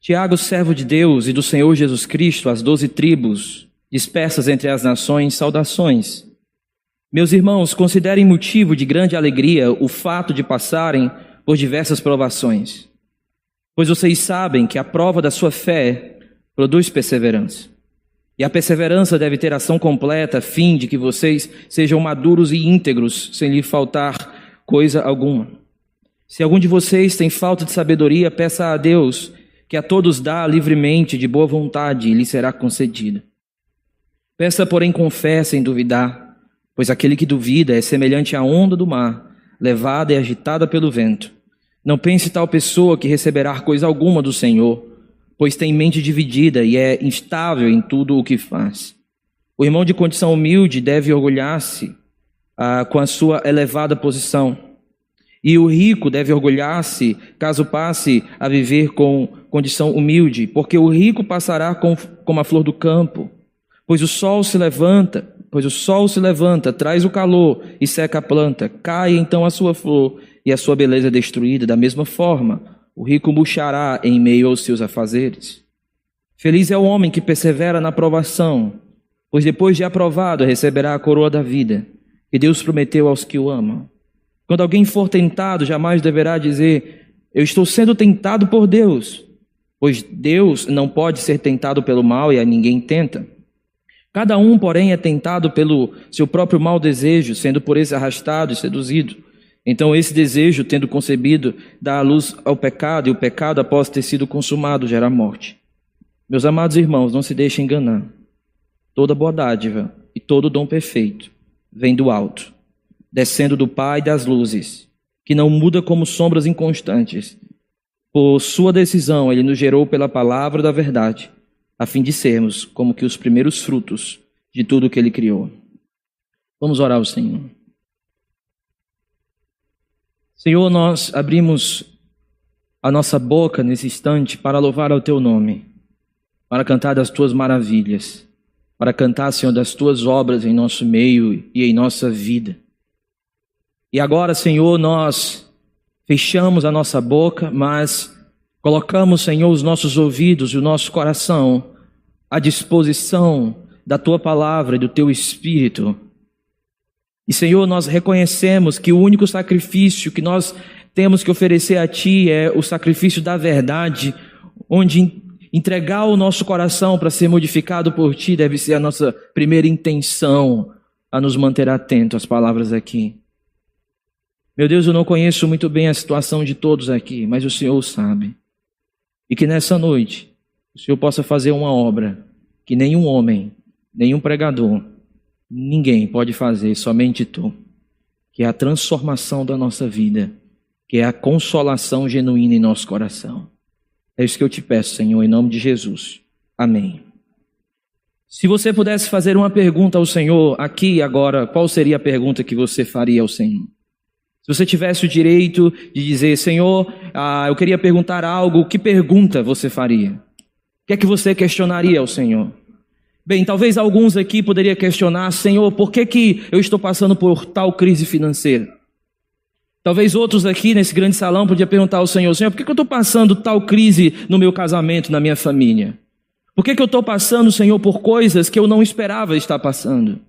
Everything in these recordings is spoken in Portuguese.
Tiago, servo de Deus e do Senhor Jesus Cristo, às 12 tribos, dispersas entre as nações, saudações. Meus irmãos, considerem motivo de grande alegria o fato de passarem por diversas provações, pois vocês sabem que a prova da sua fé produz perseverança. E a perseverança deve ter ação completa, a fim de que vocês sejam maduros e íntegros, sem lhe faltar coisa alguma. Se algum de vocês tem falta de sabedoria, peça a Deus, que a todos dá livremente, de boa vontade, e lhe será concedida. Peça, porém, com fé, sem duvidar, pois aquele que duvida é semelhante à onda do mar, levada e agitada pelo vento. Não pense tal pessoa que receberá coisa alguma do Senhor, pois tem mente dividida e é instável em tudo o que faz. O irmão de condição humilde deve orgulhar-se com a sua elevada posição, e o rico deve orgulhar-se caso passe a viver com condição humilde, porque o rico passará como a flor do campo, pois o sol se levanta, traz o calor e seca a planta, cai então a sua flor e a sua beleza é destruída. Da mesma forma, o rico murchará em meio aos seus afazeres. Feliz é o homem que persevera na provação, pois depois de aprovado receberá a coroa da vida, que Deus prometeu aos que o amam. Quando alguém for tentado, jamais deverá dizer: eu estou sendo tentado por Deus, pois Deus não pode ser tentado pelo mal e a ninguém tenta. Cada um, porém, é tentado pelo seu próprio mau desejo, sendo por esse arrastado e seduzido. Então esse desejo, tendo concebido, dá à luz ao pecado, e o pecado, após ter sido consumado, gera morte. Meus amados irmãos, não se deixem enganar. Toda boa dádiva e todo dom perfeito vem do alto, descendo do Pai das luzes, que não muda como sombras inconstantes. Por sua decisão, ele nos gerou pela palavra da verdade, a fim de sermos como que os primeiros frutos de tudo que ele criou. Vamos orar ao Senhor. Senhor, nós abrimos a nossa boca nesse instante para louvar ao teu nome, para cantar das tuas maravilhas, para cantar, Senhor, das tuas obras em nosso meio e em nossa vida. E agora, Senhor, nós fechamos a nossa boca, mas colocamos, Senhor, os nossos ouvidos e o nosso coração à disposição da tua palavra e do teu Espírito. E, Senhor, nós reconhecemos que o único sacrifício que nós temos que oferecer a Ti é o sacrifício da verdade, onde entregar o nosso coração para ser modificado por Ti deve ser a nossa primeira intenção a nos manter atentos às palavras aqui. Meu Deus, eu não conheço muito bem a situação de todos aqui, mas o Senhor sabe. E que nessa noite o Senhor possa fazer uma obra que nenhum homem, nenhum pregador, ninguém pode fazer, somente Tu, que é a transformação da nossa vida, que é a consolação genuína em nosso coração. É isso que eu te peço, Senhor, em nome de Jesus. Amém. Se você pudesse fazer uma pergunta ao Senhor aqui e agora, qual seria a pergunta que você faria ao Senhor? Se você tivesse o direito de dizer: Senhor, eu queria perguntar algo, que pergunta você faria? O que é que você questionaria ao Senhor? Bem, talvez alguns aqui poderiam questionar: Senhor, por que eu estou passando por tal crise financeira? Talvez outros aqui nesse grande salão podiam perguntar ao Senhor: Senhor, por que eu estou passando tal crise no meu casamento, na minha família? Por que eu estou passando, Senhor, por coisas que eu não esperava estar passando?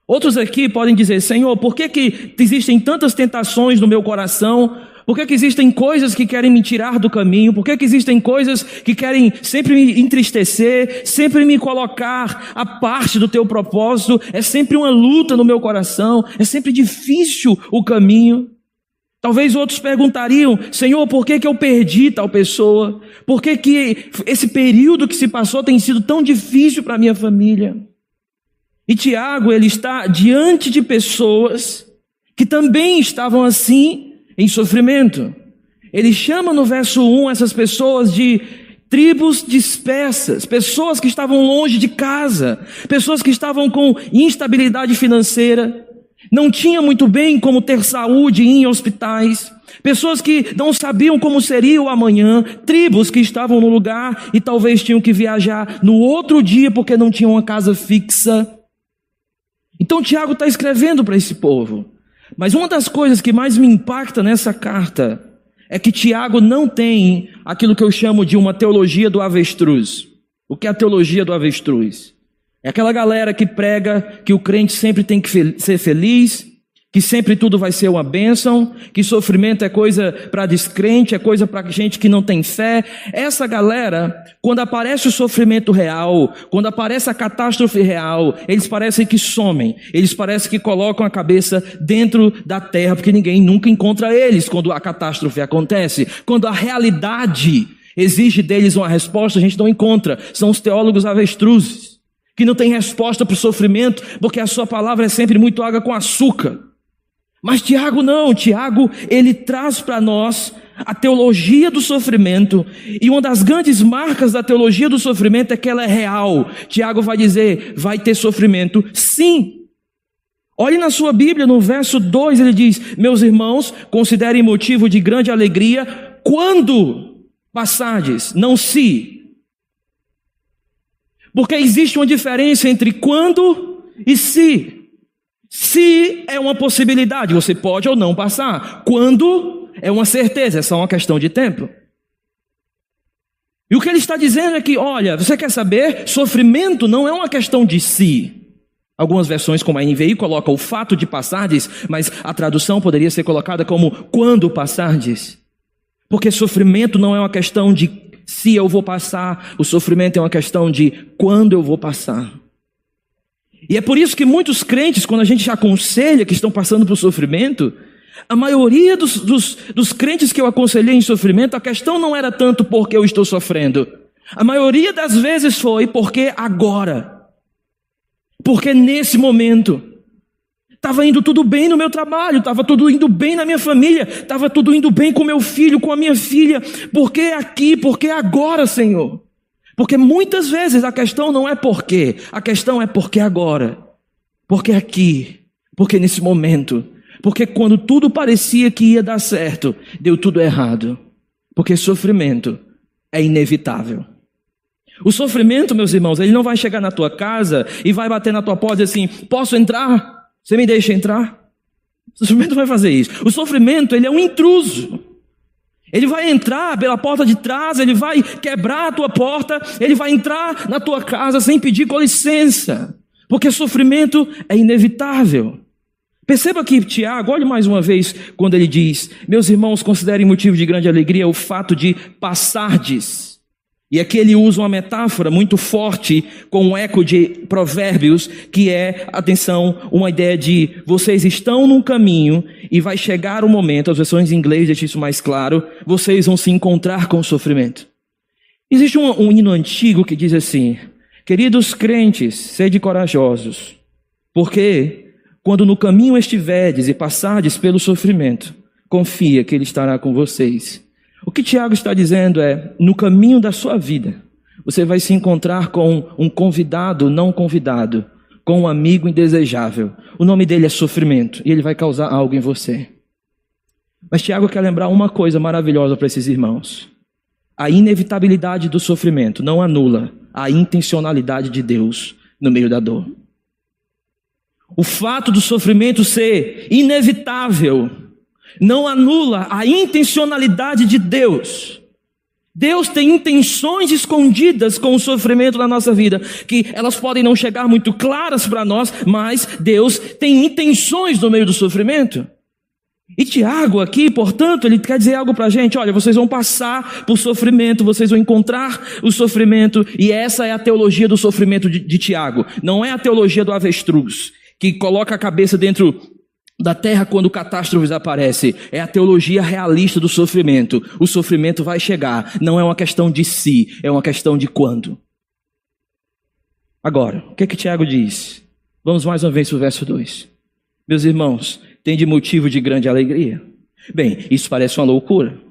Outros aqui podem dizer: Senhor, por que existem tantas tentações no meu coração? Por que existem coisas que querem me tirar do caminho? Por que existem coisas que querem sempre me entristecer, sempre me colocar à parte do teu propósito? É sempre uma luta no meu coração, é sempre difícil o caminho. Talvez outros perguntariam: Senhor, por que eu perdi tal pessoa? Por que esse período que se passou tem sido tão difícil para a minha família? E Tiago, ele está diante de pessoas que também estavam assim, em sofrimento. Ele chama no verso 1 essas pessoas de tribos dispersas, pessoas que estavam longe de casa, pessoas que estavam com instabilidade financeira, não tinham muito bem como ter saúde em hospitais, pessoas que não sabiam como seria o amanhã, tribos que estavam no lugar e talvez tinham que viajar no outro dia porque não tinham uma casa fixa. Então Tiago está escrevendo para esse povo. Mas uma das coisas que mais me impacta nessa carta é que Tiago não tem aquilo que eu chamo de uma teologia do avestruz. O que é a teologia do avestruz? É aquela galera que prega que o crente sempre tem que ser feliz, que sempre tudo vai ser uma bênção, que sofrimento é coisa para descrente, é coisa para gente que não tem fé. Essa galera, quando aparece o sofrimento real, quando aparece a catástrofe real, eles parecem que somem, eles parecem que colocam a cabeça dentro da terra, porque ninguém nunca encontra eles quando a catástrofe acontece. Quando a realidade exige deles uma resposta, a gente não encontra. São os teólogos avestruzes, que não têm resposta para o sofrimento, porque a sua palavra é sempre muito água com açúcar. Mas Tiago não, Tiago, ele traz para nós a teologia do sofrimento, e uma das grandes marcas da teologia do sofrimento é que ela é real. Tiago vai dizer, vai ter sofrimento, sim. Olhe na sua Bíblia, no verso 2, ele diz, meus irmãos, considerem motivo de grande alegria, quando passardes, não se. Porque existe uma diferença entre quando e se. Se é uma possibilidade, você pode ou não passar. Quando é uma certeza, é só uma questão de tempo. E o que ele está dizendo é que, olha, você quer saber? Sofrimento não é uma questão de si. Algumas versões, como a NVI, colocam o fato de passardes, mas a tradução poderia ser colocada como quando passardes. Porque sofrimento não é uma questão de se eu vou passar, o sofrimento é uma questão de quando eu vou passar. E é por isso que muitos crentes, quando a gente aconselha que estão passando por sofrimento, a maioria dos crentes que eu aconselhei em sofrimento, a questão não era tanto porque eu estou sofrendo. A maioria das vezes foi porque agora. Porque nesse momento. Estava indo tudo bem no meu trabalho, estava tudo indo bem na minha família, estava tudo indo bem com meu filho, com a minha filha. Por que aqui? Por que agora, Senhor? Porque muitas vezes a questão não é por quê, a questão é por que agora, porque aqui, porque nesse momento, porque quando tudo parecia que ia dar certo, deu tudo errado, porque sofrimento é inevitável. O sofrimento, meus irmãos, ele não vai chegar na tua casa e vai bater na tua porta e dizer assim, posso entrar? Você me deixa entrar? O sofrimento não vai fazer isso. O sofrimento, ele é um intruso. Ele vai entrar pela porta de trás, ele vai quebrar a tua porta, ele vai entrar na tua casa sem pedir com licença, porque sofrimento é inevitável. Perceba que Tiago, olhe mais uma vez quando ele diz, meus irmãos, considerem motivo de grande alegria o fato de passardes. E aqui ele usa uma metáfora muito forte com um eco de Provérbios, que é, atenção, uma ideia de vocês estão num caminho e vai chegar o momento, as versões em inglês deixam isso mais claro, vocês vão se encontrar com o sofrimento. Existe um hino antigo que diz assim, queridos crentes, sede corajosos, porque quando no caminho estiverdes e passardes pelo sofrimento, confia que ele estará com vocês. O que Tiago está dizendo é, no caminho da sua vida, você vai se encontrar com um convidado não convidado, com um amigo indesejável. O nome dele é sofrimento e ele vai causar algo em você. Mas Tiago quer lembrar uma coisa maravilhosa para esses irmãos. A inevitabilidade do sofrimento não anula a intencionalidade de Deus no meio da dor. O fato do sofrimento ser inevitável não anula a intencionalidade de Deus. Deus tem intenções escondidas com o sofrimento na nossa vida, que elas podem não chegar muito claras para nós, mas Deus tem intenções no meio do sofrimento. E Tiago aqui, portanto, ele quer dizer algo para a gente, olha, vocês vão passar por sofrimento, vocês vão encontrar o sofrimento, e essa é a teologia do sofrimento de Tiago, não é a teologia do avestruz, que coloca a cabeça dentro da terra quando catástrofes aparecem. É a teologia realista do sofrimento. O sofrimento vai chegar. Não é uma questão de se, é uma questão de quando. Agora, o que é que Tiago diz? Vamos mais uma vez para o verso 2. Meus irmãos, tende motivo de grande alegria. Bem, isso parece uma loucura.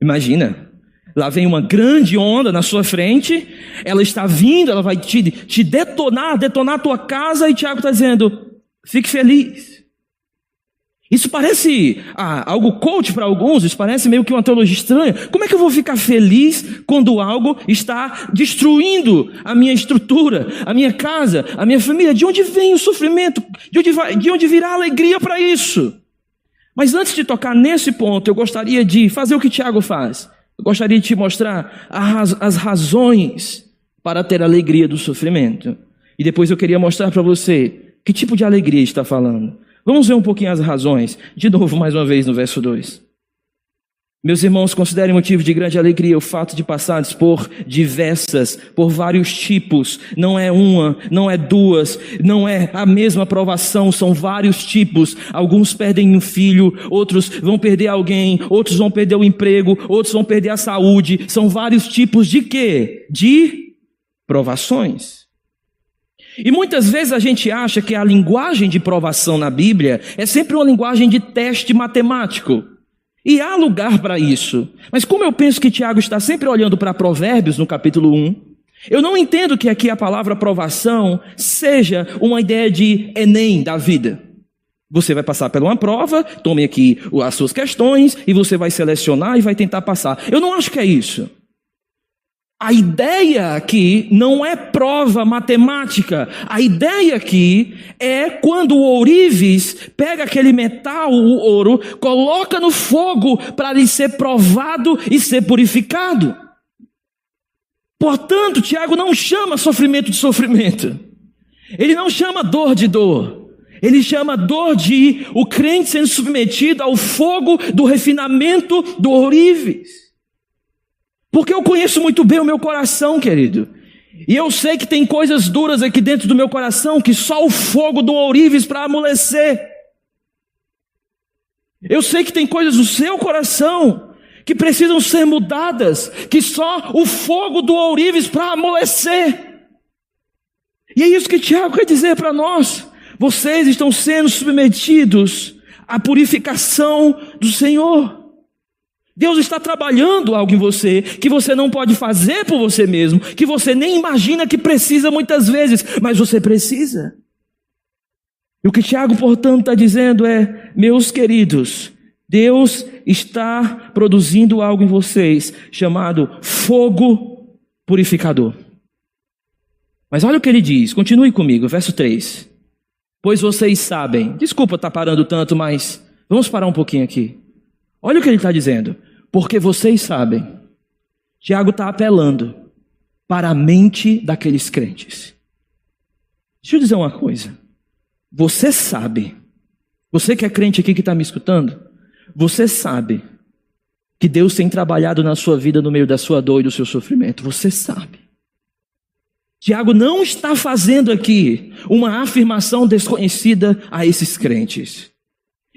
Imagina, lá vem uma grande onda na sua frente, ela está vindo, ela vai te detonar a tua casa, e Tiago está dizendo, fique feliz. Isso parece algo coach para alguns, isso parece meio que uma teologia estranha. Como é que eu vou ficar feliz quando algo está destruindo a minha estrutura, a minha casa, a minha família? De onde vem o sofrimento? De onde virá a alegria para isso? Mas antes de tocar nesse ponto, eu gostaria de fazer o que Tiago faz. Eu gostaria de te mostrar as razões para ter alegria do sofrimento. E depois eu queria mostrar para você que tipo de alegria está falando. Vamos ver um pouquinho as razões. De novo, mais uma vez, no verso 2. Meus irmãos, considerem motivo de grande alegria o fato de passardes por vários tipos. Não é uma, não é duas, não é a mesma provação, são vários tipos. Alguns perdem um filho, outros vão perder alguém, outros vão perder o emprego, outros vão perder a saúde. São vários tipos de quê? De provações. E muitas vezes a gente acha que a linguagem de provação na Bíblia é sempre uma linguagem de teste matemático. E há lugar para isso. Mas como eu penso que Tiago está sempre olhando para Provérbios no capítulo 1, eu não entendo que aqui a palavra provação seja uma ideia de Enem da vida. Você vai passar por uma prova, tome aqui as suas questões e você vai selecionar e vai tentar passar. Eu não acho que é isso. A ideia aqui não é prova matemática. A ideia aqui é quando o ourives pega aquele metal, o ouro, coloca no fogo para ele ser provado e ser purificado. Portanto, Tiago não chama sofrimento de sofrimento. Ele não chama dor de dor. Ele chama dor de o crente sendo submetido ao fogo do refinamento do ourives. Porque eu conheço muito bem o meu coração, querido. E eu sei que tem coisas duras aqui dentro do meu coração que só o fogo do ourives para amolecer. Eu sei que tem coisas no seu coração que precisam ser mudadas, que só o fogo do ourives para amolecer. E é isso que Tiago quer dizer para nós. Vocês estão sendo submetidos à purificação do Senhor. Deus está trabalhando algo em você que você não pode fazer por você mesmo, que você nem imagina que precisa muitas vezes, mas você precisa. E o que Tiago, portanto, está dizendo é: meus queridos, Deus está produzindo algo em vocês chamado fogo purificador. Mas olha o que ele diz, continue comigo, verso 3. Pois vocês sabem, desculpa estar parando tanto, mas vamos parar um pouquinho aqui. Olha o que ele está dizendo. Porque vocês sabem. Tiago está apelando para a mente daqueles crentes. Deixa eu dizer uma coisa. Você sabe. Você que é crente aqui que está me escutando. Você sabe que Deus tem trabalhado na sua vida no meio da sua dor e do seu sofrimento. Você sabe. Tiago não está fazendo aqui uma afirmação desconhecida a esses crentes.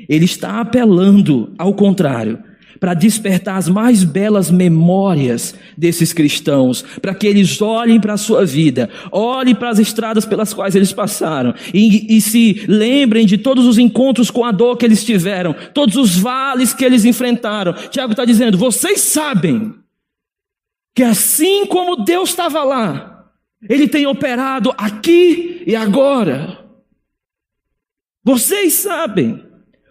Ele está apelando, ao contrário, para despertar as mais belas memórias desses cristãos, para que eles olhem para a sua vida, olhem para as estradas pelas quais eles passaram e se lembrem de todos os encontros com a dor que eles tiveram, todos os vales que eles enfrentaram. Tiago está dizendo: vocês sabem que assim como Deus estava lá, Ele tem operado aqui e agora. Vocês sabem.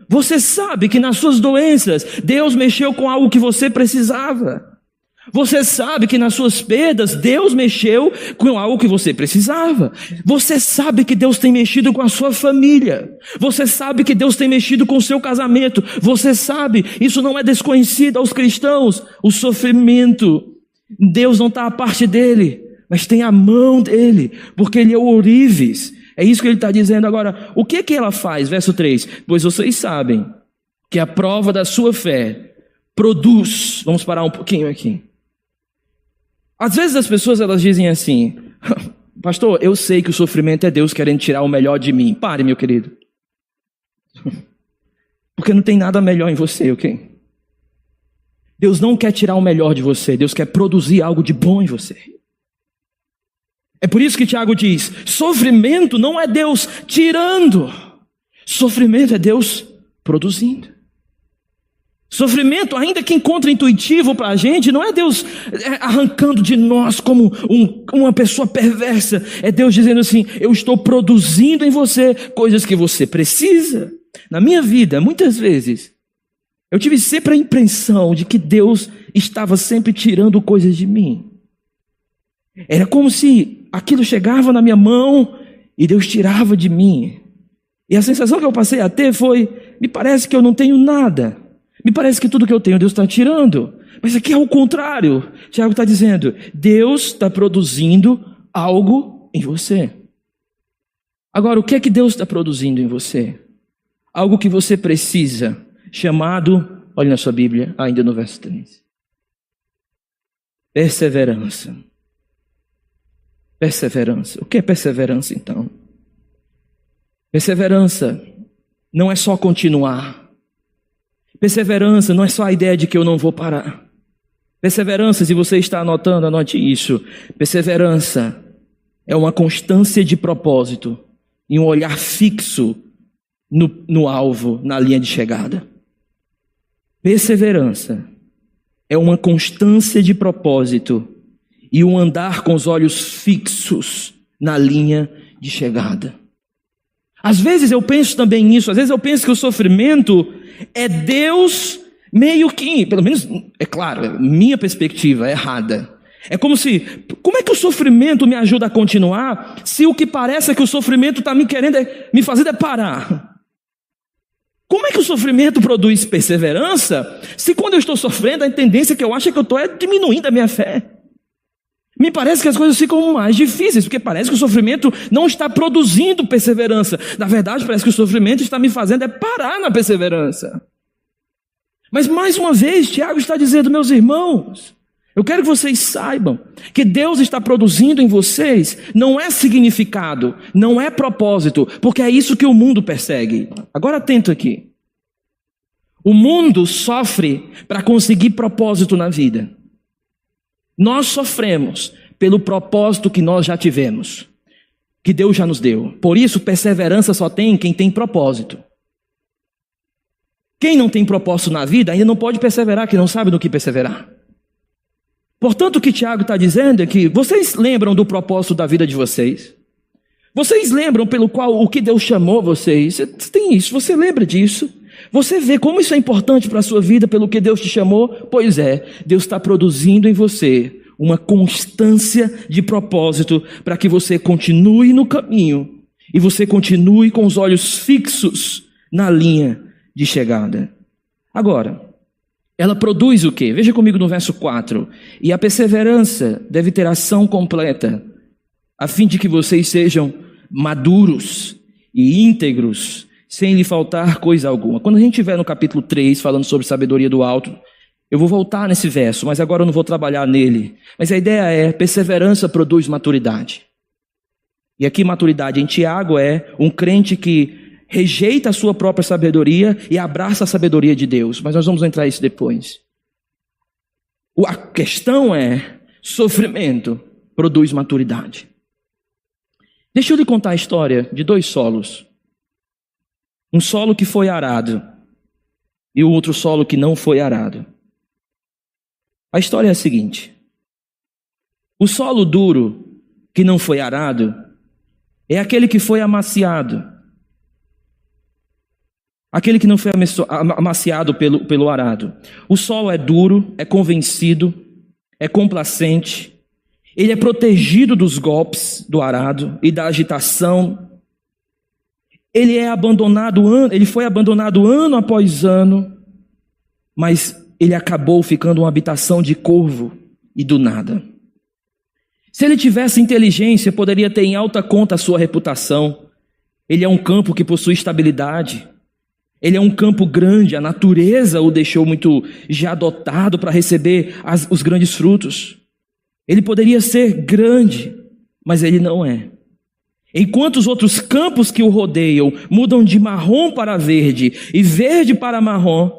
Você sabe que nas suas doenças, Deus mexeu com algo que você precisava. Você sabe que nas suas perdas, Deus mexeu com algo que você precisava. Você sabe que Deus tem mexido com a sua família. Você sabe que Deus tem mexido com o seu casamento. Você sabe, isso não é desconhecido aos cristãos. O sofrimento, Deus não está à parte dele, mas tem a mão dele, porque ele é o ourives. É isso que ele está dizendo agora. O que ela faz? Verso 3. Pois vocês sabem que a prova da sua fé produz. Vamos parar um pouquinho aqui. Às vezes as pessoas elas dizem assim: pastor, eu sei que o sofrimento é Deus querendo tirar o melhor de mim. Pare, meu querido. Porque não tem nada melhor em você, ok? Deus não quer tirar o melhor de você. Deus quer produzir algo de bom em você. É por isso que Tiago diz: sofrimento não é Deus tirando, sofrimento é Deus produzindo. Sofrimento, ainda que contra-intuitivo para a gente, não é Deus arrancando de nós como uma pessoa perversa. É Deus dizendo assim: eu estou produzindo em você coisas que você precisa. Na minha vida, muitas vezes, eu tive sempre a impressão de que Deus estava sempre tirando coisas de mim. Era como se aquilo chegava na minha mão e Deus tirava de mim. E a sensação que eu passei a ter foi, me parece que eu não tenho nada. Me parece que tudo que eu tenho Deus está tirando. Mas aqui é o contrário. Tiago está dizendo, Deus está produzindo algo em você. Agora, o que é que Deus está produzindo em você? Algo que você precisa, chamado, olha na sua Bíblia, ainda no verso 3. Perseverança. Perseverança. O que é perseverança, então? Perseverança não é só continuar. Perseverança não é só a ideia de que eu não vou parar. Perseverança, se você está anotando, anote isso. Perseverança é uma constância de propósito e um olhar fixo no alvo, na linha de chegada. Perseverança é uma constância de propósito e um andar com os olhos fixos na linha de chegada. Às vezes eu penso também nisso, às vezes eu penso que o sofrimento é Deus meio que, pelo menos, é claro, minha perspectiva é errada. É como é que o sofrimento me ajuda a continuar, se o que parece é que o sofrimento está me fazendo parar? Como é que o sofrimento produz perseverança, se quando eu estou sofrendo, a tendência que eu acho é que eu estou diminuindo a minha fé? Me parece que as coisas ficam mais difíceis, porque parece que o sofrimento não está produzindo perseverança. Na verdade, parece que o sofrimento está me fazendo parar na perseverança. Mas mais uma vez, Tiago está dizendo, meus irmãos, eu quero que vocês saibam que Deus está produzindo em vocês não é significado, não é propósito, porque é isso que o mundo persegue. Agora atento aqui. O mundo sofre para conseguir propósito na vida. Nós sofremos pelo propósito que nós já tivemos, que Deus já nos deu. Por isso, perseverança só tem quem tem propósito. Quem não tem propósito na vida ainda não pode perseverar, que não sabe no que perseverar. Portanto, o que Tiago está dizendo é que vocês lembram do propósito da vida de vocês? Vocês lembram pelo qual o que Deus chamou vocês? Você tem isso, você lembra disso? Você vê como isso é importante para a sua vida, pelo que Deus te chamou? Pois é, Deus está produzindo em você uma constância de propósito para que você continue no caminho e você continue com os olhos fixos na linha de chegada. Agora, ela produz o quê? Veja comigo no verso 4. E a perseverança deve ter ação completa, a fim de que vocês sejam maduros e íntegros, sem lhe faltar coisa alguma. Quando a gente estiver no capítulo 3, falando sobre sabedoria do alto, eu vou voltar nesse verso, mas agora eu não vou trabalhar nele. Mas a ideia é, perseverança produz maturidade. E aqui maturidade em Tiago é um crente que rejeita a sua própria sabedoria e abraça a sabedoria de Deus. Mas nós vamos entrar nisso depois. A questão é, sofrimento produz maturidade. Deixa eu lhe contar a história de dois solos. Um solo que foi arado e o outro solo que não foi arado. A história é a seguinte. O solo duro que não foi arado é aquele que foi amaciado. Aquele que não foi amaciado pelo arado. O solo é duro, é convencido, é complacente. Ele é protegido dos golpes do arado e da agitação. Ele foi abandonado ano após ano, mas ele acabou ficando uma habitação de corvo e do nada. Se ele tivesse inteligência, poderia ter em alta conta a sua reputação. Ele é um campo que possui estabilidade. Ele é um campo grande, a natureza o deixou muito já dotado para receber os grandes frutos. Ele poderia ser grande, mas ele não é. Enquanto os outros campos que o rodeiam mudam de marrom para verde e verde para marrom,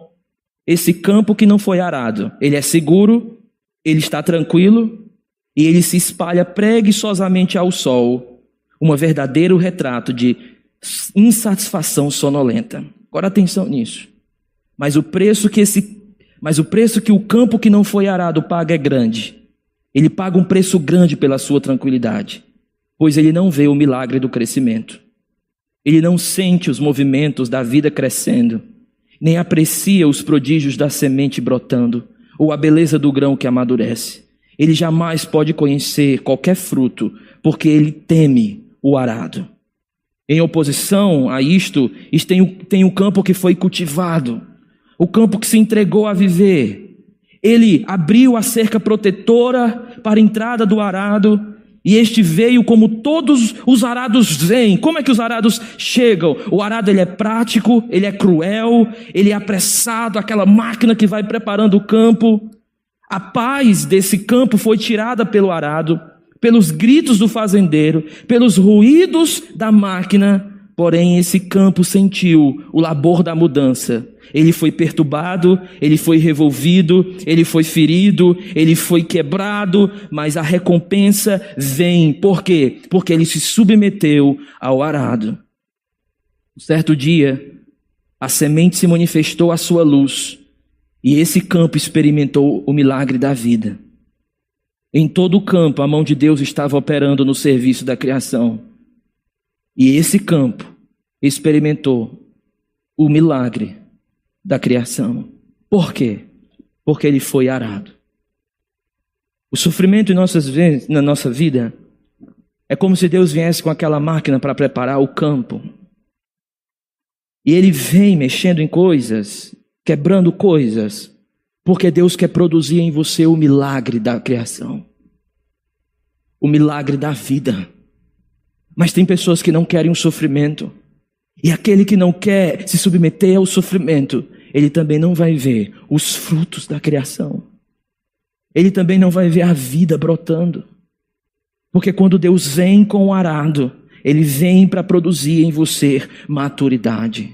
esse campo que não foi arado, ele é seguro, ele está tranquilo e ele se espalha preguiçosamente ao sol, um verdadeiro retrato de insatisfação sonolenta. Agora atenção nisso. Mas o preço que o campo que não foi arado paga é grande. Ele paga um preço grande pela sua tranquilidade, pois ele não vê o milagre do crescimento. Ele não sente os movimentos da vida crescendo, nem aprecia os prodígios da semente brotando, ou a beleza do grão que amadurece. Ele jamais pode conhecer qualquer fruto, porque ele teme o arado. Em oposição a isto, tem o campo que foi cultivado, o campo que se entregou a viver. Ele abriu a cerca protetora para a entrada do arado, e este veio como todos os arados vêm. Como é que os arados chegam? O arado, ele é prático, ele é cruel, ele é apressado, aquela máquina que vai preparando o campo. A paz desse campo foi tirada pelo arado, pelos gritos do fazendeiro, pelos ruídos da máquina, porém esse campo sentiu o labor da mudança. Ele foi perturbado, ele foi revolvido, ele foi ferido, ele foi quebrado, mas a recompensa vem. Por quê? Porque ele se submeteu ao arado. Um certo dia, a semente se manifestou à sua luz, e esse campo experimentou o milagre da vida. Em todo o campo, a mão de Deus estava operando no serviço da criação. E esse campo experimentou o milagre da criação. Por quê? Porque ele foi arado. O sofrimento na nossa vida é como se Deus viesse com aquela máquina para preparar o campo. E ele vem mexendo em coisas, quebrando coisas, porque Deus quer produzir em você o milagre da criação, o milagre da vida. Mas tem pessoas que não querem o sofrimento, e aquele que não quer se submeter ao sofrimento, ele também não vai ver os frutos da criação, ele também não vai ver a vida brotando, porque quando Deus vem com o arado, ele vem para produzir em você maturidade.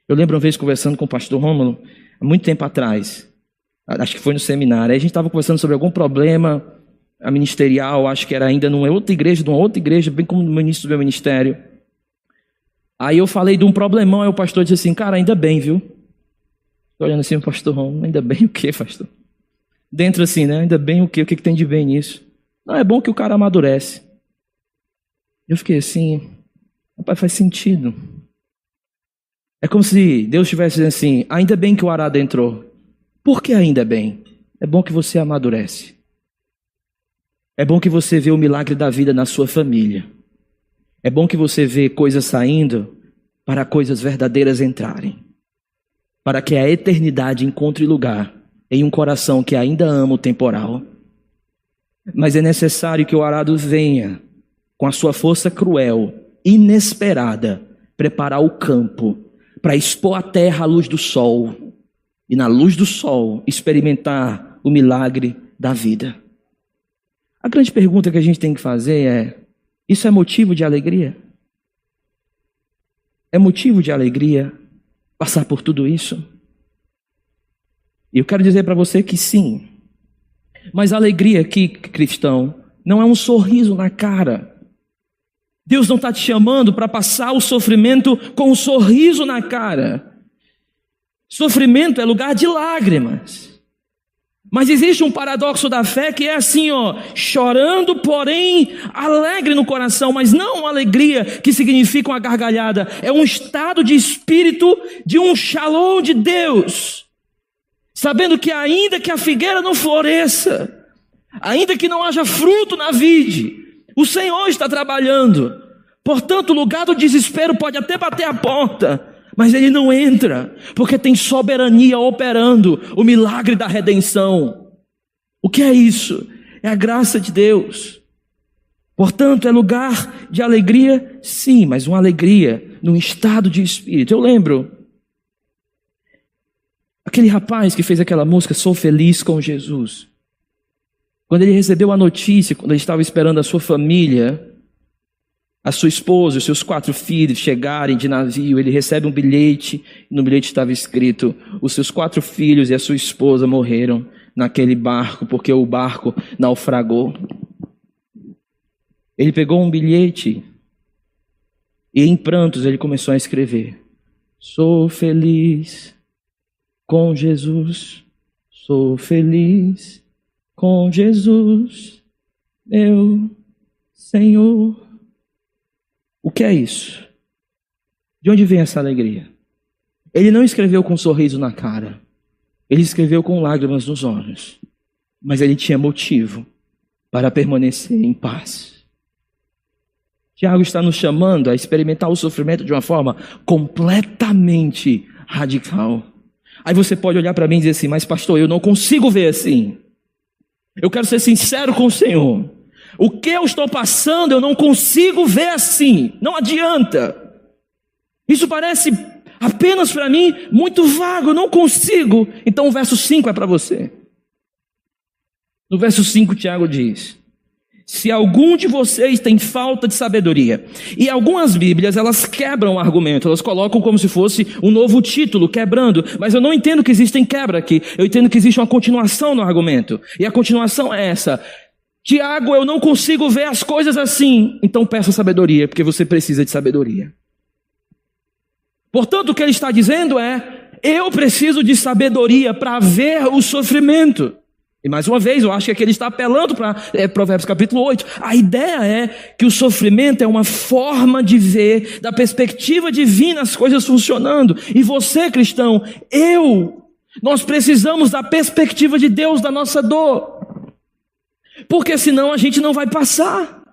Eu lembro uma vez conversando com o pastor Rômulo, há muito tempo atrás, acho que foi no seminário, aí a gente estava conversando sobre algum problema ministerial, acho que era ainda numa outra igreja, bem como no início do meu ministério. Aí eu falei de um problemão, aí o pastor disse assim, cara, ainda bem, viu? Estou olhando assim, o pastor Rômulo, ainda bem o quê, pastor? Dentro assim, né? Ainda bem o quê? O que tem de bem nisso? Não, é bom que o cara amadurece. Eu fiquei assim, rapaz, faz sentido. É como se Deus estivesse dizendo assim, ainda bem que o arado entrou. Por que ainda bem? É bom que você amadurece. É bom que você vê o milagre da vida na sua família. É bom que você vê coisas saindo para coisas verdadeiras entrarem. Para que a eternidade encontre lugar em um coração que ainda ama o temporal. Mas é necessário que o arado venha com a sua força cruel, inesperada, preparar o campo para expor a terra à luz do sol. E na luz do sol experimentar o milagre da vida. A grande pergunta que a gente tem que fazer é, isso é motivo de alegria? É motivo de alegria passar por tudo isso? E eu quero dizer para você que sim. Mas a alegria aqui, cristão, não é um sorriso na cara. Deus não está te chamando para passar o sofrimento com um sorriso na cara. Sofrimento é lugar de lágrimas. Mas existe um paradoxo da fé que é assim, chorando, porém alegre no coração, mas não uma alegria que significa uma gargalhada, é um estado de espírito de um shalom de Deus, sabendo que ainda que a figueira não floresça, ainda que não haja fruto na vide, o Senhor está trabalhando. Portanto, o lugar do desespero pode até bater a porta, mas ele não entra, porque tem soberania operando o milagre da redenção. O que é isso? É a graça de Deus. Portanto, é lugar de alegria, sim, mas uma alegria num estado de espírito. Eu lembro aquele rapaz que fez aquela música, Sou Feliz com Jesus. Quando ele recebeu a notícia, quando ele estava esperando a sua família, a sua esposa, os seus 4 filhos chegarem de navio, ele recebe um bilhete, e no bilhete estava escrito, os seus 4 filhos e a sua esposa morreram naquele barco, porque o barco naufragou. Ele pegou um bilhete, e em prantos ele começou a escrever, sou feliz com Jesus, sou feliz com Jesus, meu Senhor. O que é isso? De onde vem essa alegria? Ele não escreveu com um sorriso na cara. Ele escreveu com lágrimas nos olhos. Mas ele tinha motivo para permanecer em paz. Tiago está nos chamando a experimentar o sofrimento de uma forma completamente radical. Aí você pode olhar para mim e dizer assim, mas pastor, eu não consigo ver assim. Eu quero ser sincero com o Senhor. O que eu estou passando eu não consigo ver assim. Não adianta. Isso parece apenas para mim muito vago, eu não consigo. Então o verso 5 é para você. No verso 5 Tiago diz: se algum de vocês tem falta de sabedoria. E algumas bíblias, elas quebram o argumento, elas colocam como se fosse um novo título, quebrando. Mas eu não entendo que existem quebra aqui, eu entendo que existe uma continuação no argumento. E a continuação é essa: Tiago, eu não consigo ver as coisas assim. Então peça sabedoria, porque você precisa de sabedoria. Portanto, o que ele está dizendo é: eu preciso de sabedoria para ver o sofrimento. E mais uma vez, eu acho que aqui ele está apelando para Provérbios capítulo 8. A ideia é que o sofrimento é uma forma de ver, da perspectiva divina, as coisas funcionando. E você, cristão, nós precisamos da perspectiva de Deus da nossa dor. Porque senão a gente não vai passar.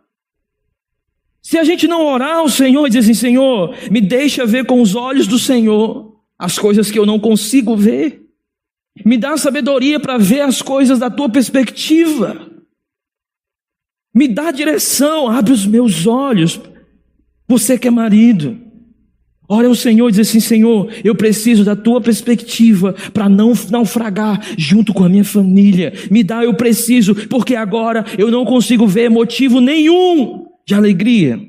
Se a gente não orar ao Senhor e dizer assim: Senhor, me deixa ver com os olhos do Senhor as coisas que eu não consigo ver. Me dá sabedoria para ver as coisas da tua perspectiva. Me dá direção, abre os meus olhos. Você que é marido, ora ao Senhor e diz assim: Senhor, eu preciso da tua perspectiva para não naufragar junto com a minha família. Me dá, eu preciso, porque agora eu não consigo ver motivo nenhum de alegria.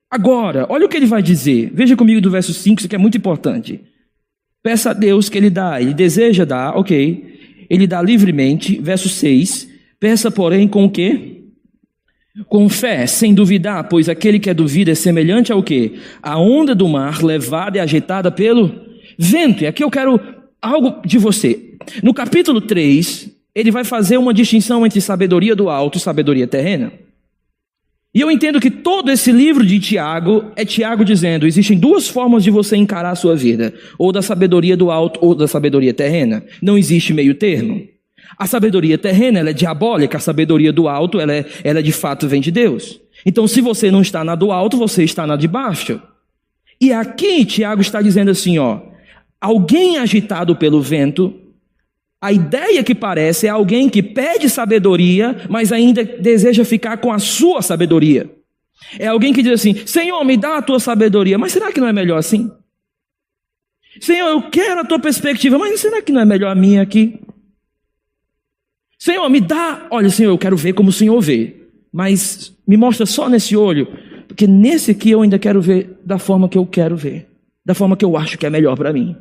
Agora, olha o que ele vai dizer. Veja comigo do verso 5, isso aqui é muito importante. Peça a Deus que ele dá, ele deseja dar, ok. Ele dá livremente, verso 6. Peça, porém, com o quê? Com fé, sem duvidar, pois aquele que duvida é semelhante ao quê? A onda do mar, levada e agitada pelo vento. E aqui eu quero algo de você. No capítulo 3, ele vai fazer uma distinção entre sabedoria do alto e sabedoria terrena. E eu entendo que todo esse livro de Tiago é Tiago dizendo: existem duas formas de você encarar a sua vida, ou da sabedoria do alto ou da sabedoria terrena. Não existe meio termo. A sabedoria terrena, ela é diabólica, a sabedoria do alto, ela de fato vem de Deus. Então, se você não está na do alto, você está na de baixo. E aqui Tiago está dizendo assim, alguém agitado pelo vento, a ideia que parece é alguém que pede sabedoria, mas ainda deseja ficar com a sua sabedoria. É alguém que diz assim: Senhor, me dá a tua sabedoria, mas será que não é melhor assim? Senhor, eu quero a tua perspectiva, mas será que não é melhor a minha aqui? Senhor, me dá, olha Senhor, eu quero ver como o Senhor vê, mas me mostra só nesse olho, porque nesse aqui eu ainda quero ver da forma que eu quero ver, da forma que eu acho que é melhor para mim.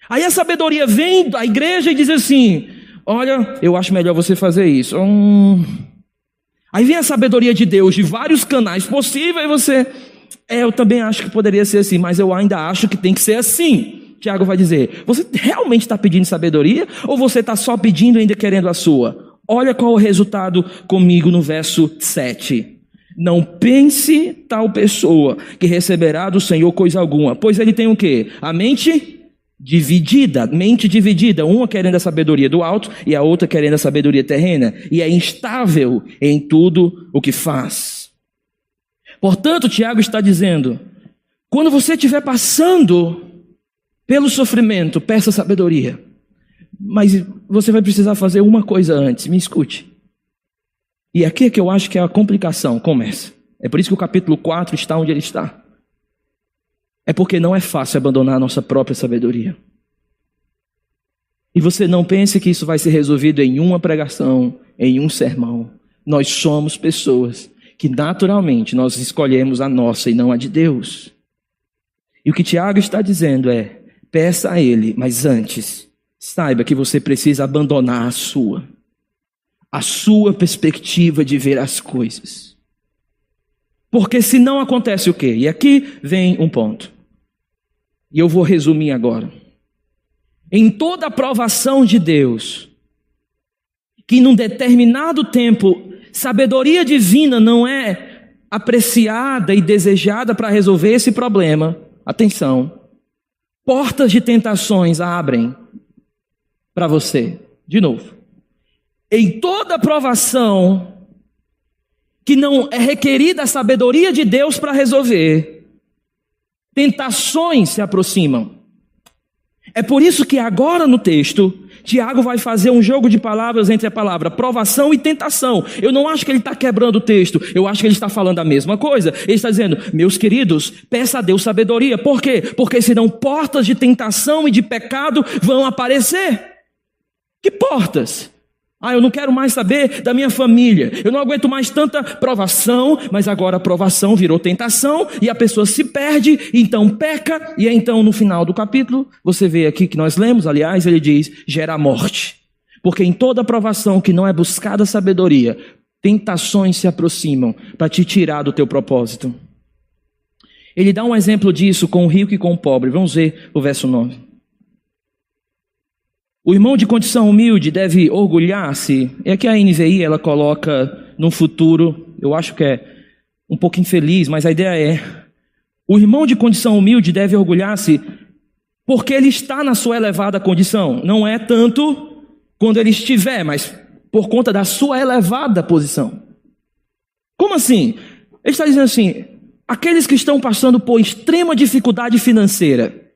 Aí a sabedoria vem da igreja e diz assim: olha, eu acho melhor você fazer isso. Aí vem a sabedoria de Deus de vários canais possíveis e você: eu também acho que poderia ser assim, mas eu ainda acho que tem que ser assim. Tiago vai dizer: você realmente está pedindo sabedoria ou você está só pedindo e ainda querendo a sua? Olha qual é o resultado comigo no verso 7. Não pense tal pessoa que receberá do Senhor coisa alguma, pois ele tem o quê? A mente dividida, uma querendo a sabedoria do alto e a outra querendo a sabedoria terrena, e é instável em tudo o que faz. Portanto, Tiago está dizendo: quando você estiver passando pelo sofrimento, peça sabedoria, mas você vai precisar fazer uma coisa antes, me escute. E aqui é que eu acho que a complicação começa. É por isso que o capítulo 4 está onde ele está. É porque não é fácil abandonar a nossa própria sabedoria. E você não pense que isso vai ser resolvido em uma pregação, em um sermão. Nós somos pessoas que naturalmente nós escolhemos a nossa e não a de Deus. E o que Tiago está dizendo é: peça a Ele, mas antes, saiba que você precisa abandonar a sua perspectiva de ver as coisas. Porque se não acontece o quê? E aqui vem um ponto. E eu vou resumir agora. Em toda a aprovação de Deus, que num determinado tempo, sabedoria divina não é apreciada e desejada para resolver esse problema, atenção, portas de tentações abrem para você. De novo. Em toda aprovação que não é requerida a sabedoria de Deus para resolver, tentações se aproximam. É por isso que agora no texto, Tiago vai fazer um jogo de palavras entre a palavra provação e tentação. Eu não acho que ele está quebrando o texto, eu acho que ele está falando a mesma coisa. Ele está dizendo, meus queridos, peça a Deus sabedoria. Por quê? Porque senão portas de tentação e de pecado vão aparecer. Que portas? Eu não quero mais saber da minha família, eu não aguento mais tanta provação, mas agora a provação virou tentação, e a pessoa se perde, então peca, e então no final do capítulo, você vê aqui que nós lemos, aliás, ele diz, gera a morte. Porque em toda provação que não é buscada sabedoria, tentações se aproximam para te tirar do teu propósito. Ele dá um exemplo disso com o rico e com o pobre, vamos ver o verso 9. O irmão de condição humilde deve orgulhar-se. É que a NVI ela coloca no futuro, eu acho que é um pouco infeliz, mas a ideia é: o irmão de condição humilde deve orgulhar-se porque ele está na sua elevada condição. Não é tanto quando ele estiver, mas por conta da sua elevada posição. Como assim? Ele está dizendo assim: aqueles que estão passando por extrema dificuldade financeira,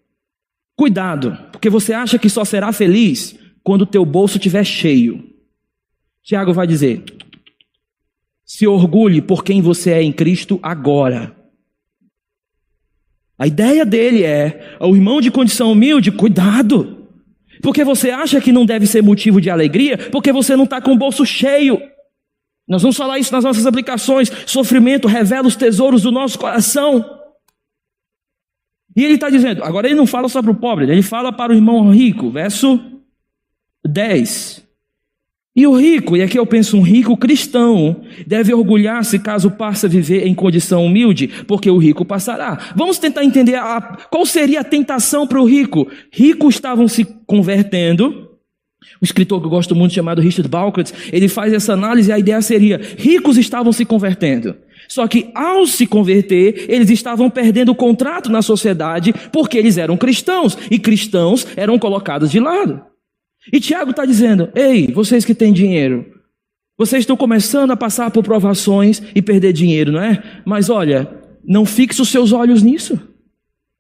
cuidado, porque você acha que só será feliz quando o teu bolso estiver cheio. Tiago vai dizer, se orgulhe por quem você é em Cristo agora. A ideia dele é, o irmão de condição humilde, cuidado, porque você acha que não deve ser motivo de alegria, porque você não está com o bolso cheio. Nós vamos falar isso nas nossas aplicações. Sofrimento revela os tesouros do nosso coração. E ele está dizendo, agora ele não fala só para o pobre, ele fala para o irmão rico, verso 10. E o rico, e aqui eu penso, um rico cristão, deve orgulhar-se caso passe a viver em condição humilde, porque o rico passará. Vamos tentar entender qual seria a tentação para o rico. Ricos estavam se convertendo. Um escritor que eu gosto muito, chamado Richard Dawkins, ele faz essa análise e a ideia seria, ricos estavam se convertendo. Só que ao se converter, eles estavam perdendo o contrato na sociedade porque eles eram cristãos, e cristãos eram colocados de lado. E Tiago está dizendo, ei, vocês que têm dinheiro, vocês estão começando a passar por provações e perder dinheiro, não é? Mas olha, não fixe os seus olhos nisso.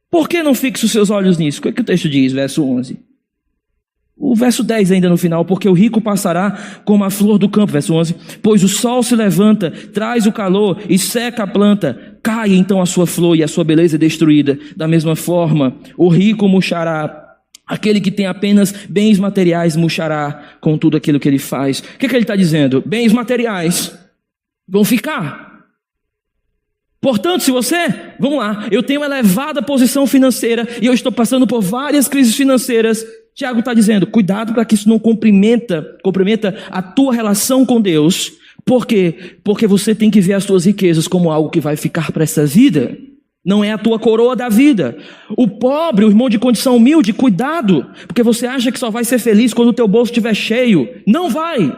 Por que não fixe os seus olhos nisso? O que o texto diz, verso 11? O verso 10 ainda no final, porque o rico passará como a flor do campo, verso 11, pois o sol se levanta, traz o calor e seca a planta, cai então a sua flor e a sua beleza é destruída. Da mesma forma, o rico murchará, aquele que tem apenas bens materiais murchará com tudo aquilo que ele faz. O que ele está dizendo? Bens materiais vão ficar. Portanto, se você, vamos lá, eu tenho uma elevada posição financeira e eu estou passando por várias crises financeiras, Tiago está dizendo, cuidado para que isso não comprometa a tua relação com Deus. Por quê? Porque você tem que ver as tuas riquezas como algo que vai ficar para essa vida. Não é a tua coroa da vida. O pobre, o irmão de condição humilde, cuidado, porque você acha que só vai ser feliz quando o teu bolso estiver cheio. Não vai.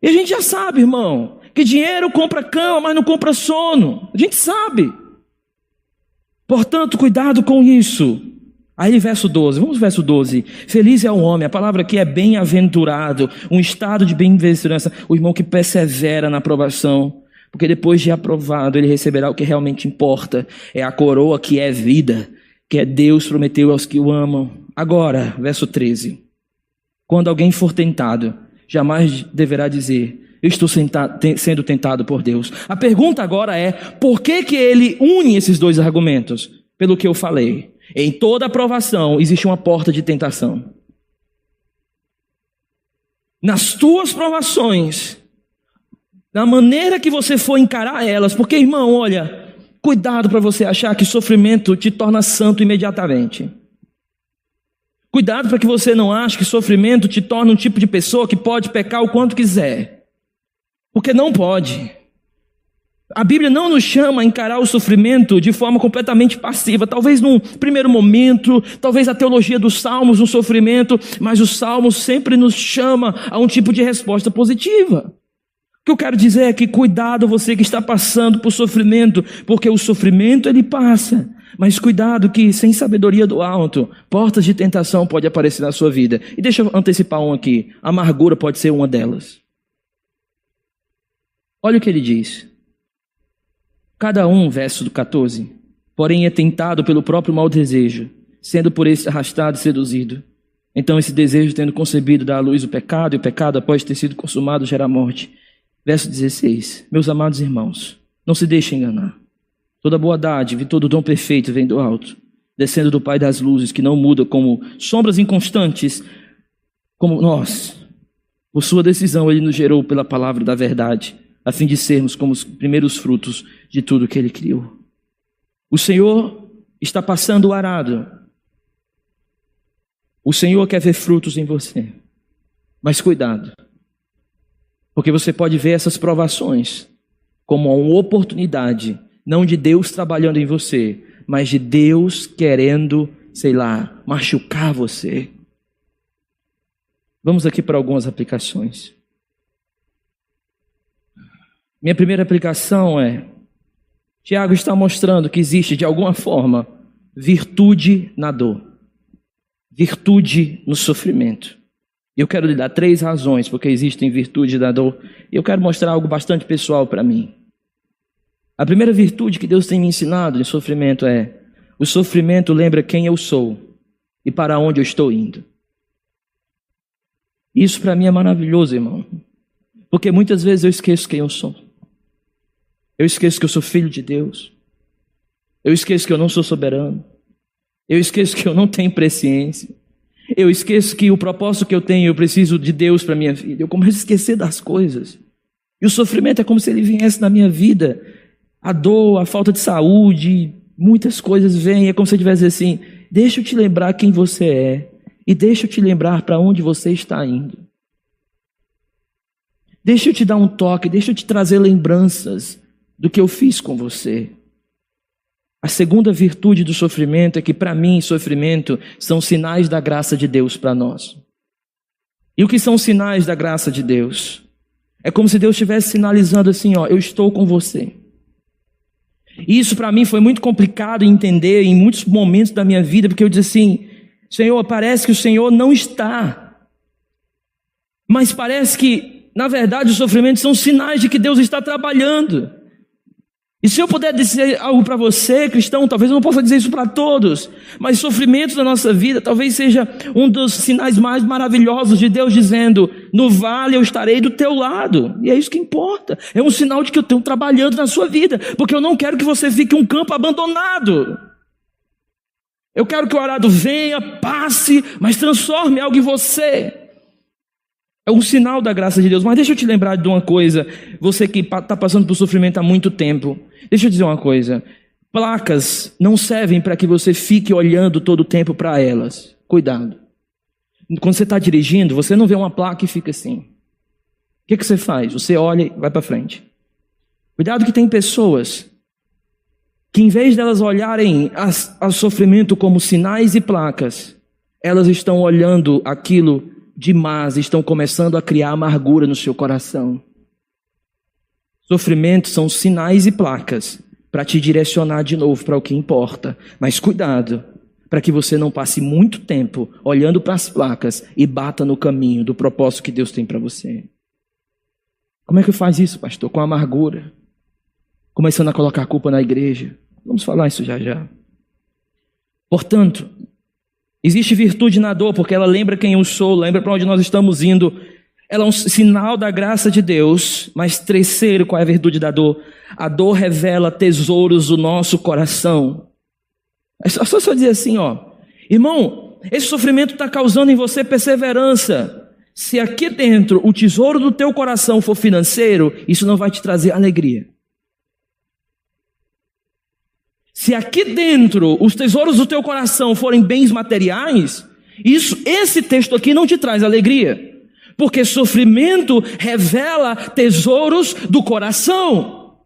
E a gente já sabe, irmão, que dinheiro compra cama, mas não compra sono. A gente sabe. Portanto, cuidado com isso. Aí verso 12, vamos ao verso 12. Feliz é o homem, a palavra aqui é bem-aventurado, um estado de bem-aventurança, o irmão que persevera na aprovação, porque depois de aprovado ele receberá o que realmente importa, é a coroa que é vida, que é Deus prometeu aos que o amam. Agora, verso 13, quando alguém for tentado, jamais deverá dizer, eu estou sendo tentado por Deus. A pergunta agora é, por que ele une esses dois argumentos? Pelo que eu falei. Em toda aprovação existe uma porta de tentação. Nas tuas provações, na maneira que você for encarar elas, porque irmão, olha, cuidado para você achar que sofrimento te torna santo imediatamente. Cuidado para que você não ache que sofrimento te torna um tipo de pessoa que pode pecar o quanto quiser. Porque não pode. A Bíblia não nos chama a encarar o sofrimento de forma completamente passiva. Talvez num primeiro momento, talvez a teologia dos salmos, um sofrimento, mas os salmos sempre nos chama a um tipo de resposta positiva. O que eu quero dizer é que cuidado você que está passando por sofrimento, porque o sofrimento ele passa. Mas cuidado que sem sabedoria do alto, portas de tentação podem aparecer na sua vida. E deixa eu antecipar um aqui, a amargura pode ser uma delas. Olha o que ele diz. Cada um, verso 14, porém é tentado pelo próprio mau desejo, sendo por esse arrastado e seduzido. Então esse desejo, tendo concebido, dá à luz o pecado, e o pecado, após ter sido consumado, gera a morte. Verso 16. Meus amados irmãos, não se deixem enganar. Toda boa dádiva e todo dom perfeito vem do alto, descendo do Pai das luzes, que não muda como sombras inconstantes, como nós. Por sua decisão, ele nos gerou pela palavra da verdade, a fim de sermos como os primeiros frutos de tudo que ele criou. O Senhor está passando o arado. O Senhor quer ver frutos em você. Mas cuidado, porque você pode ver essas provações como uma oportunidade, não de Deus trabalhando em você, mas de Deus querendo, machucar você. Vamos aqui para algumas aplicações. Minha primeira aplicação é: Tiago está mostrando que existe, de alguma forma, virtude na dor, virtude no sofrimento. Eu quero lhe dar 3 razões porque existem virtude na dor. E eu quero mostrar algo bastante pessoal para mim. A primeira virtude que Deus tem me ensinado em sofrimento é: o sofrimento lembra quem eu sou e para onde eu estou indo. Isso para mim é maravilhoso, irmão, porque muitas vezes eu esqueço quem eu sou. Eu esqueço que eu sou filho de Deus. Eu esqueço que eu não sou soberano. Eu esqueço que eu não tenho presciência. Eu esqueço que o propósito que eu tenho, eu preciso de Deus para a minha vida. Eu começo a esquecer das coisas. E o sofrimento é como se ele viesse na minha vida. A dor, a falta de saúde, muitas coisas vêm. É como se eu tivesse assim: deixa eu te lembrar quem você é. E deixa eu te lembrar para onde você está indo. Deixa eu te dar um toque, deixa eu te trazer lembranças do que eu fiz com você. A segunda virtude do sofrimento é que, para mim, sofrimento são sinais da graça de Deus para nós. E o que são sinais da graça de Deus? É como se Deus estivesse sinalizando assim: eu estou com você. E isso para mim foi muito complicado entender em muitos momentos da minha vida, porque eu disse assim: Senhor, parece que o Senhor não está. Mas parece que, na verdade, os sofrimentos são sinais de que Deus está trabalhando. E se eu puder dizer algo para você, cristão, talvez eu não possa dizer isso para todos, mas sofrimentos da nossa vida talvez seja um dos sinais mais maravilhosos de Deus dizendo: no vale eu estarei do teu lado. E é isso que importa. É um sinal de que eu estou trabalhando na sua vida, porque eu não quero que você fique um campo abandonado. Eu quero que o arado venha, passe, mas transforme algo em você. É um sinal da graça de Deus. Mas deixa eu te lembrar de uma coisa. Você que está passando por sofrimento há muito tempo, deixa eu dizer uma coisa. Placas não servem para que você fique olhando todo o tempo para elas. Cuidado. Quando você está dirigindo, você não vê uma placa e fica assim. O que você faz? Você olha e vai para frente. Cuidado que tem pessoas que, em vez delas olharem ao sofrimento como sinais e placas, elas estão olhando aquilo demais, estão começando a criar amargura no seu coração. Sofrimentos são sinais e placas para te direcionar de novo para o que importa. Mas cuidado, para que você não passe muito tempo olhando para as placas e bata no caminho do propósito que Deus tem para você. Como é que faz isso, pastor? Com amargura. Começando a colocar a culpa na igreja. Vamos falar isso já já. Portanto, existe virtude na dor, porque ela lembra quem eu sou, lembra para onde nós estamos indo. Ela é um sinal da graça de Deus. Mas terceiro, qual é a virtude da dor? A dor revela tesouros do nosso coração. É só dizer assim, irmão, esse sofrimento está causando em você perseverança. Se aqui dentro o tesouro do teu coração for financeiro, isso não vai te trazer alegria. Se aqui dentro os tesouros do teu coração forem bens materiais, esse texto aqui não te traz alegria. Porque sofrimento revela tesouros do coração.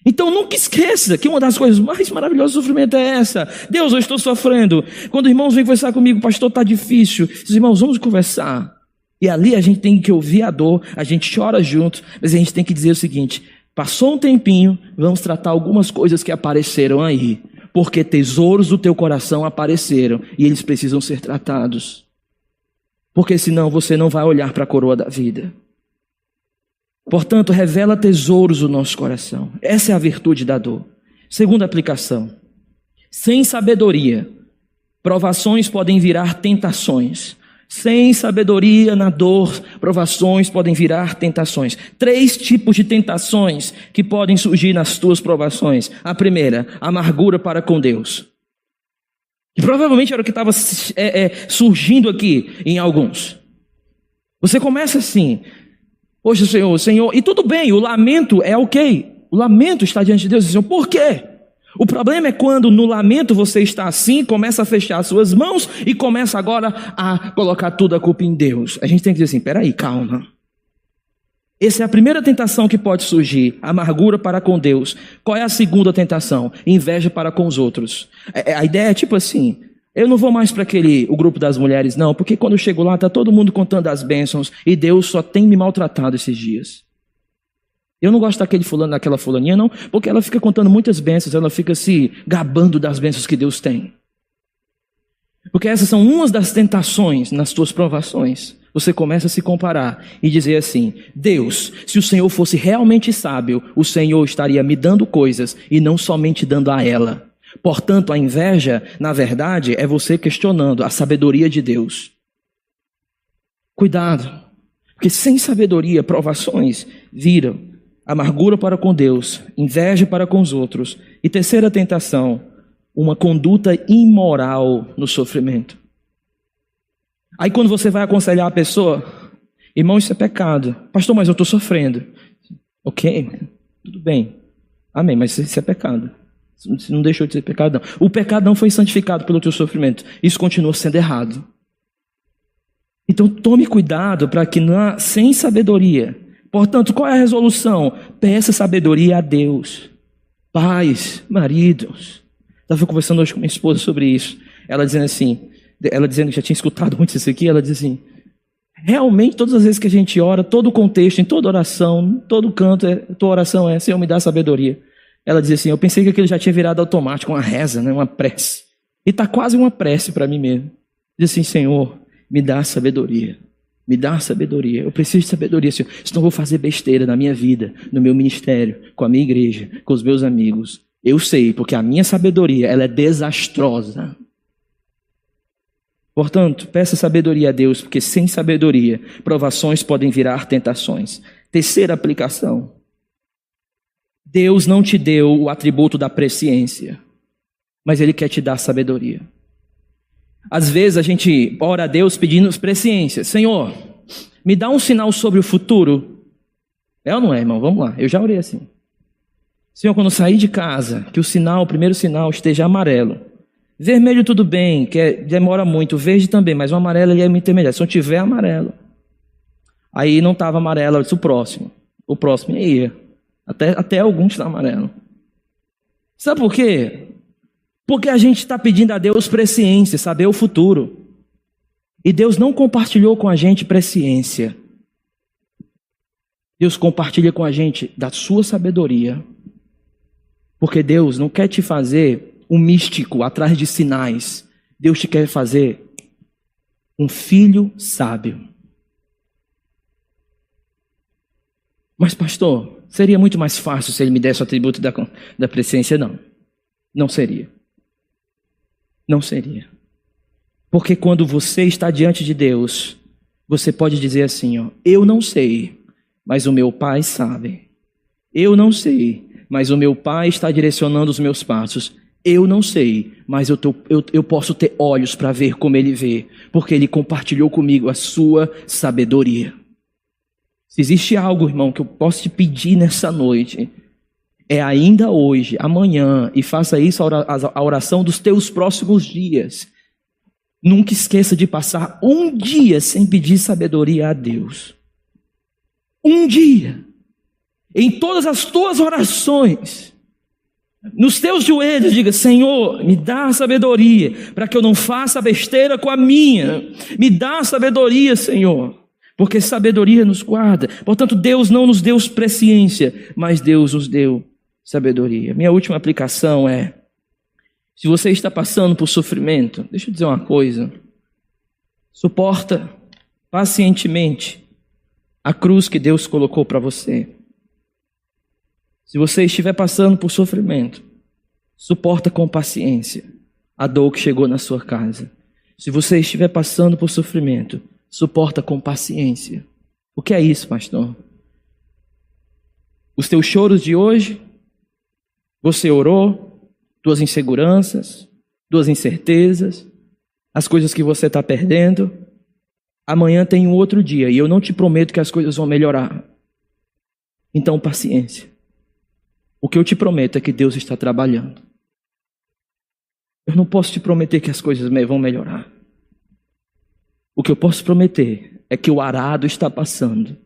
Então nunca esqueça que uma das coisas mais maravilhosas do sofrimento é essa. Deus, eu estou sofrendo. Quando irmãos vêm conversar comigo, pastor, está difícil. Os irmãos, vamos conversar. E ali a gente tem que ouvir a dor, a gente chora junto, mas a gente tem que dizer o seguinte: passou um tempinho, vamos tratar algumas coisas que apareceram aí. Porque tesouros do teu coração apareceram e eles precisam ser tratados. Porque senão você não vai olhar para a coroa da vida. Portanto, revela tesouros no nosso coração. Essa é a virtude da dor. Segunda aplicação. Sem sabedoria, provações podem virar tentações. Sem sabedoria na dor, provações podem virar tentações. 3 tipos de tentações que podem surgir nas tuas provações. A primeira, amargura para com Deus. E provavelmente era o que estava surgindo aqui em alguns. Você começa assim: poxa, Senhor, e tudo bem, o lamento é ok. O lamento está diante de Deus. Senhor, por quê? O problema é quando no lamento você está assim, começa a fechar as suas mãos e começa agora a colocar tudo a culpa em Deus. A gente tem que dizer assim: peraí, calma. Essa é a primeira tentação que pode surgir, amargura para com Deus. Qual é a segunda tentação? Inveja para com os outros. A ideia é tipo assim: eu não vou mais para o grupo das mulheres não, porque quando eu chego lá está todo mundo contando as bênçãos e Deus só tem me maltratado esses dias. Eu não gosto daquele fulano, daquela fulaninha não, porque ela fica contando muitas bênçãos, ela fica se gabando das bênçãos que Deus tem. Porque essas são umas das tentações nas tuas provações. Você começa a se comparar e dizer assim: Deus, se o Senhor fosse realmente sábio, o Senhor estaria me dando coisas e não somente dando a ela. Portanto, a inveja, na verdade, é você questionando a sabedoria de Deus. Cuidado, porque sem sabedoria, provações viram amargura para com Deus, inveja para com os outros. E terceira tentação, uma conduta imoral no sofrimento. Aí quando você vai aconselhar a pessoa: irmão, isso é pecado. Pastor, mas eu estou sofrendo. Ok, tudo bem. Amém, mas isso é pecado. Isso não deixou de ser pecado, não. O pecado não foi santificado pelo teu sofrimento. Isso continua sendo errado. Então tome cuidado para que sem sabedoria. Portanto, qual é a resolução? Peça sabedoria a Deus. Pais, maridos. Estava conversando hoje com minha esposa sobre isso. Ela dizendo que já tinha escutado muito isso aqui, ela diz assim: realmente todas as vezes que a gente ora, todo o contexto, em toda oração, todo canto, tua oração é: Senhor, me dá sabedoria. Ela diz assim: eu pensei que aquilo já tinha virado automático, uma reza, né? Uma prece. E está quase uma prece para mim mesmo. Diz assim: Senhor, me dá sabedoria. Me dá sabedoria. Eu preciso de sabedoria, Senhor. Senão eu vou fazer besteira na minha vida, no meu ministério, com a minha igreja, com os meus amigos. Eu sei, porque a minha sabedoria, ela é desastrosa. Portanto, peça sabedoria a Deus, porque sem sabedoria, provações podem virar tentações. Terceira aplicação. Deus não te deu o atributo da presciência, mas Ele quer te dar sabedoria. Às vezes a gente ora a Deus pedindo presciência. Senhor, me dá um sinal sobre o futuro. É ou não é, irmão? Vamos lá, eu já orei assim. Senhor, quando eu sair de casa, que o primeiro sinal esteja amarelo. Vermelho tudo bem, demora muito. Verde também, mas o amarelo ele é intermediário. Se não tiver amarelo. Aí não estava amarelo, eu disse o próximo. O próximo ia. Até alguns estão amarelo. Sabe por quê? Porque a gente está pedindo a Deus presciência, saber o futuro. E Deus não compartilhou com a gente presciência. Deus compartilha com a gente da sua sabedoria. Porque Deus não quer te fazer um místico atrás de sinais. Deus te quer fazer um filho sábio. Mas pastor, seria muito mais fácil se Ele me desse o atributo da presciência? Não, não seria. Não seria. Porque quando você está diante de Deus, você pode dizer assim, ó: eu não sei, mas o meu Pai sabe. Eu não sei, mas o meu Pai está direcionando os meus passos. Eu não sei, mas eu posso ter olhos para ver como Ele vê, porque Ele compartilhou comigo a sua sabedoria. Se existe algo, irmão, que eu posso te pedir nessa noite, é ainda hoje, amanhã, e faça isso a oração dos teus próximos dias. Nunca esqueça de passar um dia sem pedir sabedoria a Deus. Um dia. Em todas as tuas orações, nos teus joelhos, diga: Senhor, me dá sabedoria, para que eu não faça besteira com a minha. Me dá sabedoria, Senhor, porque sabedoria nos guarda. Portanto, Deus não nos deu presciência, mas Deus nos deu sabedoria. Minha última aplicação é: se você está passando por sofrimento, deixa eu dizer uma coisa: suporta pacientemente a cruz que Deus colocou para você. Se você estiver passando por sofrimento, suporta com paciência a dor que chegou na sua casa. Se você estiver passando por sofrimento, suporta com paciência. O que é isso, pastor? Os teus choros de hoje, você orou, tuas inseguranças, tuas incertezas, as coisas que você está perdendo. Amanhã tem um outro dia e eu não te prometo que as coisas vão melhorar. Então, paciência. O que eu te prometo é que Deus está trabalhando. Eu não posso te prometer que as coisas vão melhorar. O que eu posso prometer é que o arado está passando.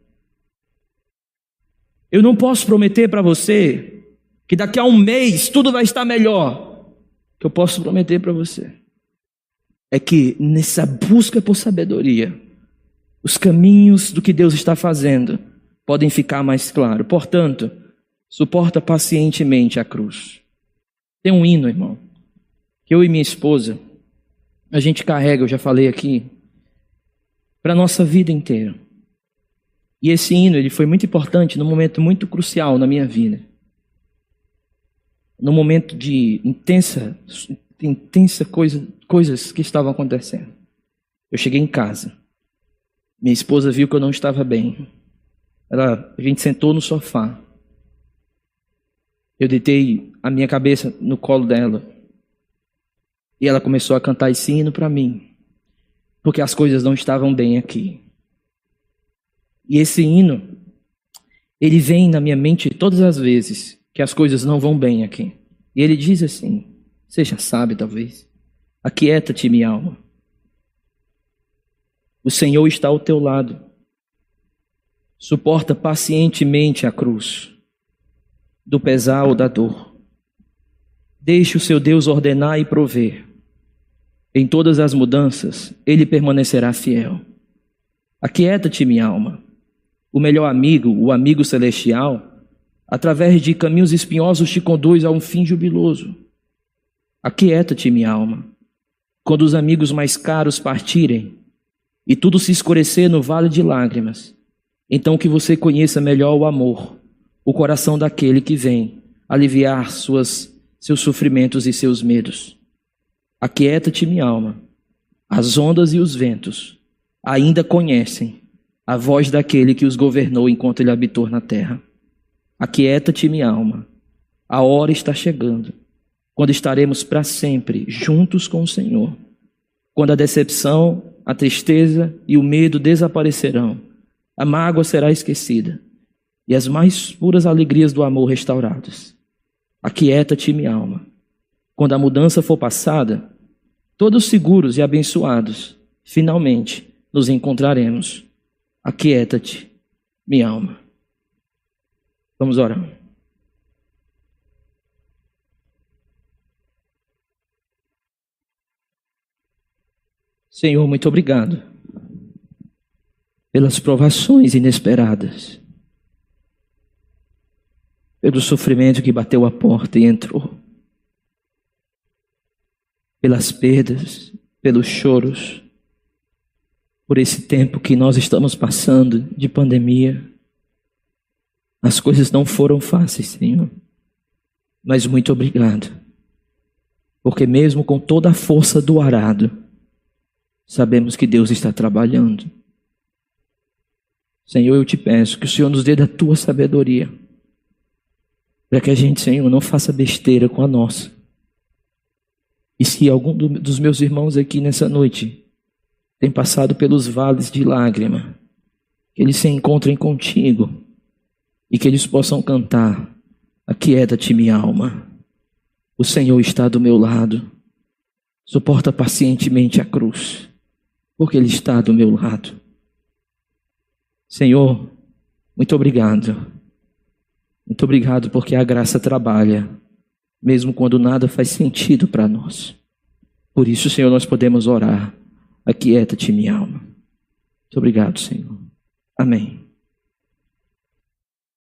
Eu não posso prometer para você que daqui a um mês tudo vai estar melhor. O que eu posso prometer para você é que nessa busca por sabedoria, os caminhos do que Deus está fazendo podem ficar mais claros. Portanto, suporta pacientemente a cruz. Tem um hino, irmão, que eu e minha esposa, a gente carrega, eu já falei aqui, para a nossa vida inteira. E esse hino, ele foi muito importante num momento muito crucial na minha vida. Num momento de intensa coisas que estavam acontecendo. Eu cheguei em casa. Minha esposa viu que eu não estava bem. A gente sentou no sofá. Eu deitei a minha cabeça no colo dela. E ela começou a cantar esse hino para mim. Porque as coisas não estavam bem aqui. E esse hino, ele vem na minha mente todas as vezes que as coisas não vão bem aqui. E ele diz assim, você já sabe talvez, aquieta-te minha alma. O Senhor está ao teu lado. Suporta pacientemente a cruz, do pesar ou da dor. Deixe o seu Deus ordenar e prover. Em todas as mudanças, Ele permanecerá fiel. Aquieta-te, minha alma. O melhor amigo, o amigo celestial, através de caminhos espinhosos te conduz a um fim jubiloso. Aquieta-te, minha alma. Quando os amigos mais caros partirem e tudo se escurecer no vale de lágrimas, então que você conheça melhor o amor, o coração daquele que vem aliviar seus sofrimentos e seus medos. Aquieta-te, minha alma. As ondas e os ventos ainda conhecem a voz daquele que os governou enquanto ele habitou na terra. Aquieta-te, minha alma. A hora está chegando, quando estaremos para sempre juntos com o Senhor. Quando a decepção, a tristeza e o medo desaparecerão, a mágoa será esquecida e as mais puras alegrias do amor restauradas. Aquieta-te, minha alma. Quando a mudança for passada, todos seguros e abençoados, finalmente nos encontraremos. Aquieta-te, minha alma. Vamos orar. Senhor, muito obrigado pelas provações inesperadas, pelo sofrimento que bateu a porta e entrou, pelas perdas, pelos choros, por esse tempo que nós estamos passando de pandemia. As coisas não foram fáceis, Senhor, mas muito obrigado, porque mesmo com toda a força do arado, sabemos que Deus está trabalhando. Senhor, eu te peço que o Senhor nos dê da tua sabedoria, para que a gente, Senhor, não faça besteira com a nossa. E se algum dos meus irmãos aqui nessa noite tem passado pelos vales de lágrima, que eles se encontrem contigo e que eles possam cantar: aquieta-te, minha alma. O Senhor está do meu lado. Suporta pacientemente a cruz, porque Ele está do meu lado. Senhor, muito obrigado. Muito obrigado porque a graça trabalha, mesmo quando nada faz sentido para nós. Por isso, Senhor, nós podemos orar: aquieta-te, minha alma. Muito obrigado, Senhor. Amém.